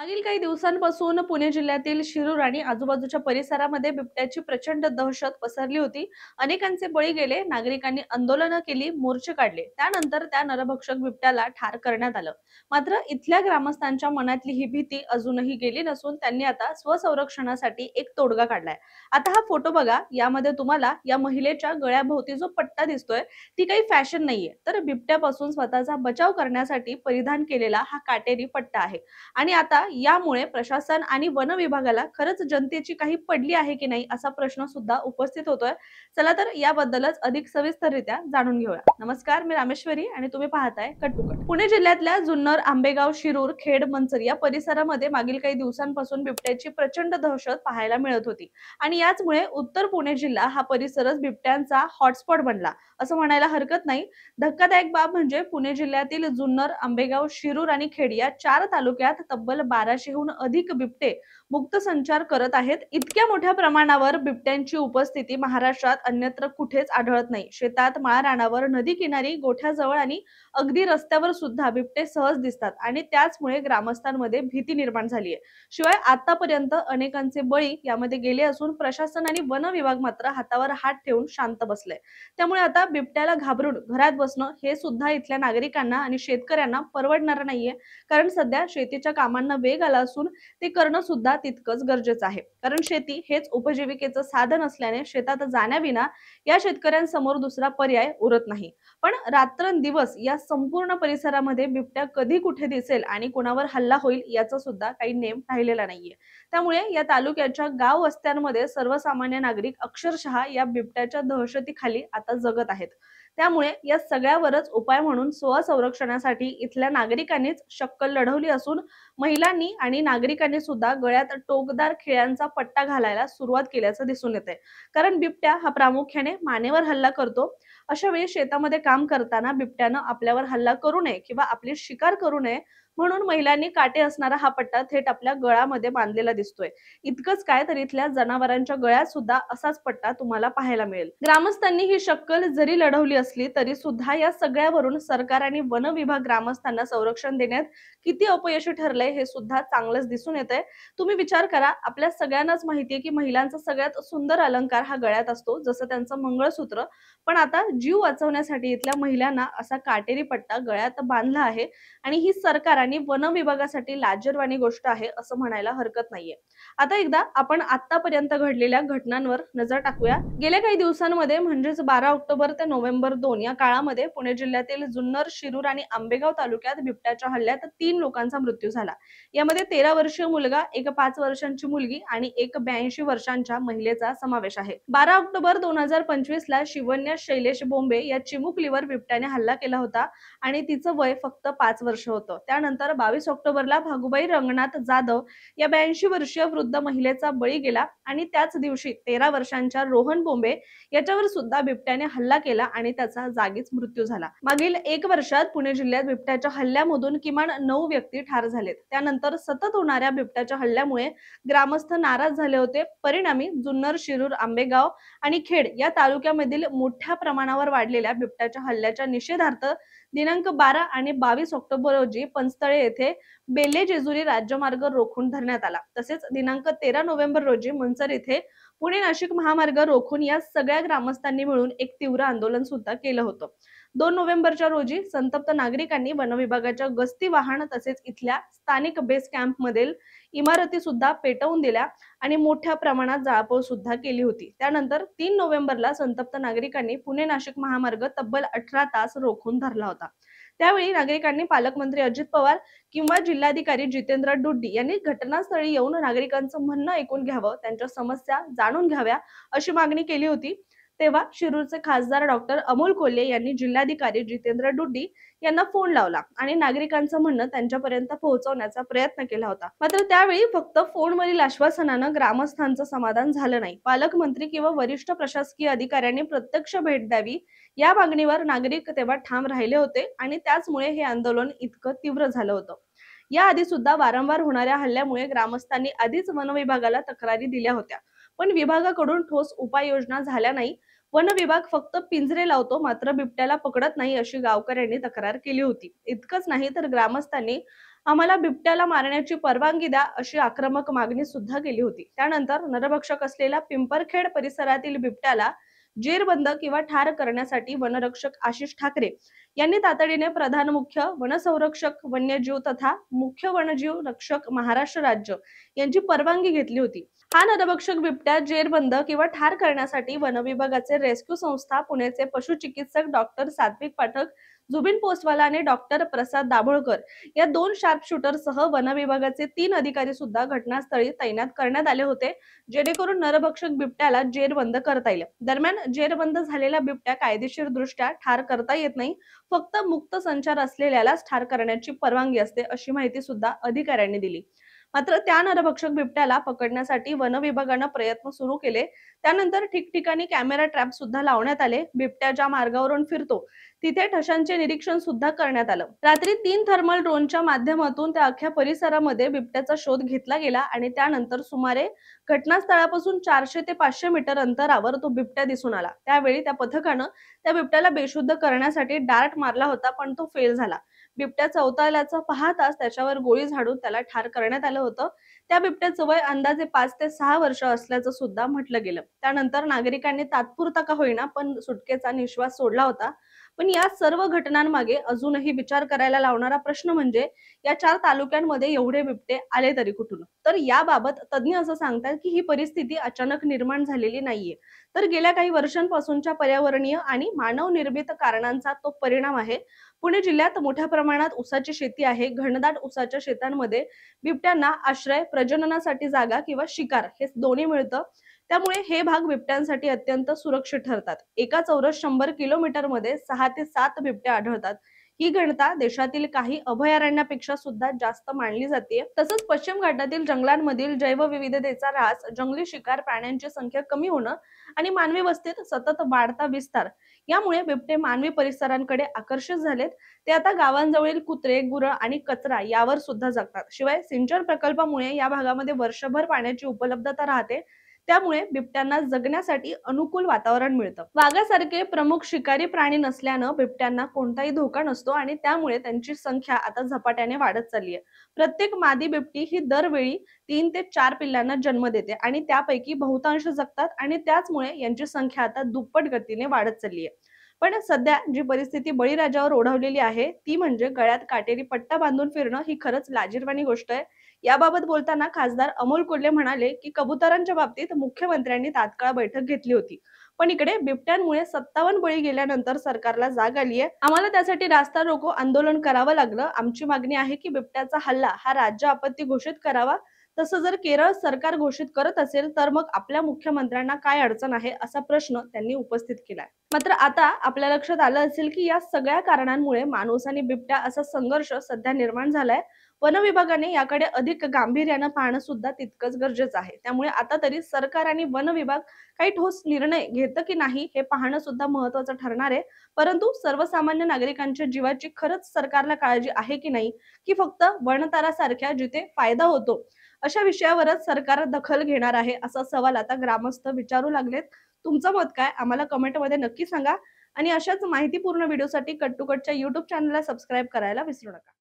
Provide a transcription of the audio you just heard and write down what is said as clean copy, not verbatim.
मागील काही दिवसांपासून पुणे जिल्ह्यातील शिरूर आणि आजूबाजूच्या परिसरामध्ये बिबट्याची प्रचंड दहशत पसरली होती. अनेकांचे बळी गेले, नागरिकांनी आंदोलनं केली, मोर्चे काढले. त्यानंतर त्या नरभक्षक बिबट्याला ठार करण्यात आलं. मात्र इथल्या ग्रामस्थांच्या मनातली ही भीती अजूनही गेली नसून त्यांनी आता स्वसंरक्षणासाठी एक तोडगा काढलाय. आता हा फोटो बघा, यामध्ये तुम्हाला या महिलेच्या गळ्याभोवती जो पट्टा दिसतोय, ती काही फॅशन नाहीये, तर बिबट्यापासून स्वतःचा बचाव करण्यासाठी परिधान केलेला हा काटेरी पट्टा आहे. आणि आता यामुळे प्रशासन आणि वन विभागाला खरंच जनतेची काही पडली आहे की नाही असा प्रश्न सुद्धा उपस्थित होतोय. चला तर याबद्दलच अधिक सविस्तररित्या जाणून घेऊया. नमस्कार, मी रामेश्वरी आणि तुम्ही पाहताय कट टू कट. पुणे जिल्ह्यातल्या जुन्नर, आंबेगाव, शिरूर, खेड, मंचर या परिसरामध्ये मागील काही दिवसांपासून बिबट्याची प्रचंड दहशत पाहायला मिळत होती आणि याचमुळे उत्तर पुणे जिल्हा हा परिसरच बिबट्यांचा हॉटस्पॉट बनला असं म्हणायला हरकत नाही. धक्कादायक बाब म्हणजे पुणे जिल्ह्यातील जुन्नर, आंबेगाव, शिरूर आणि खेड या 4 तालुक्यात तब्बल 1200हून अधिक बिबटे मुक्त संचार करत आहेत. इतक्या मोठ्या प्रमाणावर बिबट्यांची उपस्थिती महाराष्ट्रात अन्यत्र कुठेच आढळत नाही. शेतात, माळरानावर, नदी किनारी, गोठ्याजवळ आणि अगदी रस्त्यावर सुद्धा बिबटे सहज दिसतात आणि त्याचमुळे ग्रामस्थांमध्ये भीती निर्माण झाली आहे. शिवाय आतापर्यंत अनेकांचे बळी यामध्ये गेले असून प्रशासन आणि वन विभाग मात्र हातावर हात ठेवून शांत बसले. त्यामुळे आता बिबट्याला घाबरून घरात बसणं हे सुद्धा इथल्या नागरिकांना आणि शेतकऱ्यांना परवडणार नाहीये. कारण सध्या शेतीच्या कामांना वेग आला असून ते करणं सुद्धा तितकंच गरजेचं आहे. कारण शेती हेच उपजीविकेचं साधन असल्याने शेतात जाण्याविना या शेतकऱ्यांसमोर दुसरा पर्याय उरत नाही. पण रात्रंदिवस या संपूर्ण परिसरामध्ये बिबट्या कधी कुठे दिसेल आणि कोणावर हल्ला होईल याचा सुद्धा काही नेम राहिलेला नाहीये. त्यामुळे या तालुक्याच्या गाव वस्त्यांमध्ये सर्वसामान्य नागरिक अक्षरशः या बिबट्याच्या दहशतीखाली आता जगत आहेत. त्यामुळे या सगळ्यावरच उपाय म्हणून स्वसंरक्षणासाठी इथल्या नागरिकांनीच शक्कल लढवली असून महिलांनी आणि नागरिकांनी सुद्धा गळ्यात टोकदार खिळ्यांचा पट्टा घालायला सुरुवात केल्याचं दिसून येतंय. कारण बिबट्या हा प्रामुख्याने मानेवर हल्ला करतो. अशा वेळी शेतामध्ये काम करताना बिबट्यानं आपल्यावर हल्ला करू नये किंवा आपली शिकार करू नये म्हणून महिलांनी काटे असणारा हा पट्टा थेट आपल्या गळ्यामध्ये बांधलेला दिसतोय. इतकंच काय तर इथल्या जनावरांच्या गळ्यात सुद्धा असाच पट्टा तुम्हाला पाहायला मिळेल. ग्रामस्थांनी ही शक्कल जरी लढवली असली तरी सुद्धा या सगळ्यावरून सरकार आणि वन विभाग ग्रामस्थांना संरक्षण देण्यात किती अपयशी ठरलंय हे सुद्धा चांगलंच दिसून येतंय. तुम्ही विचार करा, आपल्या सगळ्यांनाच माहितीये की महिलांचा सगळ्यात सुंदर अलंकार हा गळ्यात असतो, जसं त्यांचं मंगळसूत्र. पण आता जीव वाचवण्यासाठी इथल्या महिलांना असा काटेरी पट्टा गळ्यात बांधला आहे आणि ही सरकार आणि वन विभागासाठी लाजिरवाणी गोष्ट आहे असं म्हणायला हरकत नाहीये. आता एकदा आपण आतापर्यंत घडलेल्या घटनांवर नजर टाकूया. गेल्या काही दिवसांमध्ये म्हणजेच 12 ऑक्टोबर ते नोव्हेंबर 2 या काळामध्ये पुणे जिल्ह्यातील जुन्नर, शिरूर आणि आंबेगाव तालुक्यात बिबट्याच्या हल्ल्यात 3 लोकांचा मृत्यू झाला. यामध्ये 13 वर्षीय मुलगा, एक 5 वर्षांची मुलगी आणि एक 82 वर्षांच्या महिलेचा समावेश आहे. 12 ऑक्टोबर 2025 ला शिवन्या शैलेश बोंबे या चिमुकलीवर बिबट्याने हल्ला केला होता आणि तिचं वय फक्त 5 वर्ष होतं. त्यानंतर 22 ऑक्टोबरला भागुबाई रंगनाथ जाधव या 82 वर्षीय वृद्ध महिलेचा बळी गेला आणि त्याच दिवशी 13 वर्षांच्या रोहन बोंबे याच्यावर सुद्धा बिबट्याने हल्ला केला आणि त्याचा जागीच मृत्यू झाला. मागील 1 वर्षात पुणे जिल्ह्यात बिबट्याच्या हल्ल्यामधून किमान 9 व्यक्ती ठार झालेत. त्यानंतर सतत होणाऱ्या बिबट्याच्या हल्ल्यामुळे ग्रामस्थ नाराज झाले होते. परिणामी जुन्नर, शिरूर, आंबेगाव आणि खेड या तालुक्यामधील मोठ्या प्रमाणावर वाढलेल्या बिबट्याच्या हल्ल्याच्या निषेधार्थ दिनांक 12 आणि 22 ऑक्टोबर रोजी पंचतळे येथे बेले जेजुरी राज्यमार्ग रोखून धरण्यात आला. तसेच दिनांक 13 नोव्हेंबर रोजी मंचर येथे पुणे नाशिक महामार्ग रोखून या सगळ्या ग्रामस्थांनी मिळून एक तीव्र आंदोलन सुद्धा केलं होतं. 2 नोव्हेंबरच्या रोजी संतप्त नागरिकांनी वन विभागाच्या गस्ती वाहन तसेच इथल्या स्थानिक बेस कॅम्प मधील इमारती सुद्धा पेटवून दिल्या आणि मोठ्या प्रमाणात जाळपोळ सुद्धा केली होती. त्यानंतर 3 नोव्हेंबरला संतप्त नागरिकांनी पुणे नाशिक महामार्ग तब्बल 18 तास रोखून धरला होता. त्यावेळी नागरिकांनी पालकमंत्री अजित पवार किंवा जिल्हाधिकारी जितेंद्र डुड्डी यांनी घटनास्थळी येऊन नागरिकांचं म्हणणं ऐकून घ्यावं, त्यांच्या समस्या जाणून घ्याव्या अशी मागणी केली होती. तेव्हा शिरूरचे खासदार डॉक्टर अमोल कोल्हे यांनी जिल्हाधिकारी जितेंद्र डुड्डी यांना फोन लावला आणि नागरिकांचं म्हणणं त्यांच्यापर्यंत पोहोचवण्याचा प्रयत्न केला होता. मात्र त्यावेळी फक्त फोनवरील आश्वासनानं ग्रामस्थांचं समाधान झालं नाही. पालकमंत्री किंवा वरिष्ठ प्रशासकीय अधिकाऱ्यांनी प्रत्यक्ष भेट द्यावी या मागणीवर नागरिक तेव्हा ठाम राहिले होते आणि त्याचमुळे हे आंदोलन इतकं तीव्र झालं होतं. याआधी सुद्धा वारंवार होणाऱ्या हल्ल्यामुळे ग्रामस्थांनी आधीच वन विभागाला तक्रारी दिल्या होत्या, पण विभागाकडून ठोस उपाययोजना झाल्या नाही. वन विभाग फक्त पिंजरे लावतो मात्र बिबट्याला पकडत नाही अशी गावकऱ्यांनी तक्रार केली होती. इतकंच नाही तर ग्रामस्थांनी आम्हाला बिबट्याला मारण्याची परवानगी द्या अशी आक्रमक मागणी सुद्धा केली होती. त्यानंतर नरभक्षक असलेल्या पिंपरखेड परिसरातील बिबट्याला जेरबंद किंवा ठार करण्यासाठी वनरक्षक आशिष ठाकरे यांनी तातडीने प्रधान मुख्य वनसंरक्षक वन्यजीव तथा मुख्य वनजीव रक्षक महाराष्ट्र राज्य यांची परवानगी घेतली होती. हा नरभक्षक बिबट्या जेरबंद किंवा ठार करण्यासाठी वनविभागाचे रेस्क्यू संस्था पुण्याचे पशुचिकित्सक डॉक्टर सात्विक पाठक, जुबिन पोस्टवाला आणि डॉक्टर प्रसाद दाभोळकर या 2 शार्प शूटरसह वनविभागाचे 3 अधिकारी सुद्धा घटनास्थळी तैनात करण्यात आले होते, जेणेकरून नरभक्षक बिबट्याला जेरबंद करता येईल. दरम्यान जेरबंद झालेला बिबट्या कायदेशीरदृष्ट्या ठार करता येत नाही, फक्त मुक्त संचार असलेल्यालाच ठार करण्याची परवानगी असते, अशी माहिती सुद्धा अधिकाऱ्यांनी दिली. मात्र त्या नरभक्षक बिबट्याला पकडण्यासाठी वन विभागानं प्रयत्न सुरू केले. त्यानंतर ठिकठिकाणी कॅमेरा ट्रॅप सुद्धा लावण्यात आले. बिबट्या ज्या मार्गावरून फिरतो तिथे ठशांचे निरीक्षण सुद्धा करण्यात आलं. रात्री 3 थर्मल ड्रोनच्या माध्यमातून त्या अख्ख्या परिसरामध्ये बिबट्याचा शोध घेतला गेला आणि त्यानंतर सुमारे घटनास्थळापासून 400 ते 500 मीटर अंतरावर तो बिबट्या दिसून आला. त्यावेळी त्या पथकानं त्या बिबट्याला बेशुद्ध करण्यासाठी डार्ट मारला होता, पण तो फेल झाला. बिबट्या चवताळल्याचं पाहताच त्याच्यावर गोळी झाडून त्याला ठार करण्यात आलं होतं. त्या बिबट्याचं वय अंदाजे 5 ते 6 वर्ष असल्याचं सुद्धा म्हटलं गेलं. त्यानंतर नागरिकांनी तात्पुरता का होईना पण सुटकेचा निश्वास सोडला होता. पण या सर्व घटनांमागे अजूनही विचार करायला लावणारा प्रश्न म्हणजे या 4 तालुक्यांमध्ये एवढे बिबटे आले तरी कुठून? तर याबाबत तज्ञ असं सांगतात की ही परिस्थिती अचानक निर्माण झालेली नाहीये, तर गेल्या काही वर्षांपासूनच्या पर्यावरणीय आणि मानव निर्मित कारणांचा तो परिणाम आहे. पुणे जिल्ह्यात मोठ्या प्रमाणात ऊसाची शेती आहे. घनदाट ऊसाच्या शेतांमध्ये बिबट्यांना आश्रय, प्रजननासाठी जागा किंवा शिकार हे दोन्ही मिळतं. त्यामुळे हे भाग बिबट्यांसाठी अत्यंत सुरक्षित ठरतात. एका चौरस 100 किलोमीटरमध्ये 6 ते 7 बिबट्या आढळतात. ही घनता देशातील काही अभयारण्यापेक्षा सुद्धा जास्त मानली जाते. तसंच पश्चिम घाटातील जंगलांमधील जैवविविधतेचा ऱ्हास, जंगली शिकार, प्राण्यांची संख्या कमी होणं आणि मानवी वस्तीत सतत वाढता विस्तार यामुळे बिबटे मानवी परिसरांकडे आकर्षित झालेत. ते आता गावांजवळील कुत्रे, गुरं आणि कचरा यावर सुद्धा जगतात. शिवाय सिंचन प्रकल्पामुळे या भागामध्ये वर्षभर पाण्याची उपलब्धता राहते. त्यामुळे बिबट्यांना जगण्यासाठी अनुकूल वातावरण मिळतं. वाघासारखे प्रमुख शिकारी प्राणी नसल्यानं बिबट्यांना कोणताही धोका नसतो आणि त्यामुळे त्यांची संख्या आता झपाट्याने वाढत चालली आहे. प्रत्येक मादी बिबटी ही दरवेळी 3 ते 4 पिल्लांना जन्म देते आणि त्यापैकी बहुतांश जगतात आणि त्याचमुळे यांची संख्या आता दुप्पट गतीने वाढत चालली आहे. पण सध्या जी परिस्थिती बळीराजावर ओढवलेली आहे ती म्हणजे गळ्यात काटेरी पट्टा बांधून फिरणं ही खरंच लाजिरवाणी गोष्ट आहे. याबाबत बोलताना खासदार अमोल कोल्हे म्हणाले की कबुतरांच्या बाबतीत मुख्यमंत्र्यांनी तात्काळ बैठक घेतली होती. पण इकडे बिबट्यांमुळे 57 बळी गेल्यानंतर सरकारला जाग आली आहे. आम्हाला त्यासाठी रास्ता रोको आंदोलन करावं लागलं. आमची मागणी आहे की बिबट्याचा हल्ला हा राज्य आपत्ती घोषित करावा. तसं जर केरळ सरकार घोषित करत असेल तर मग आपल्या मुख्यमंत्र्यांना काय अडचण आहे असा प्रश्न त्यांनी उपस्थित केलाय. मात्र आता आपल्या लक्षात आलं असेल की या सगळ्या कारणांमुळे माणूस आणि बिबट्या असा संघर्ष सध्या निर्माण झालाय. वन विभागाने याकडे अधिक गांभीर्यानं पाहणं सुद्धा तितकंच गरजेचं आहे. त्यामुळे आता तरी सरकार आणि वन विभाग काही ठोस निर्णय घेतं की नाही हे पाहणं सुद्धा महत्त्वाचं ठरणार आहे. परंतु सर्वसामान्य नागरिकांच्या जीवाची खरंच सरकारला काळजी आहे की नाही, की फक्त वनतारासारख्या जिथे फायदा होतो अशा विषयावरच सरकार दखल घेणार आहे, असा सवाल आता ग्रामस्थ विचारू लागलेत. तुमचं मत काय आम्हाला कमेंटमध्ये नक्की सांगा आणि अशाच माहितीपूर्ण व्हिडिओसाठी कट टू कटच्या YouTube चॅनलला सबस्क्राईब करायला विसरू नका.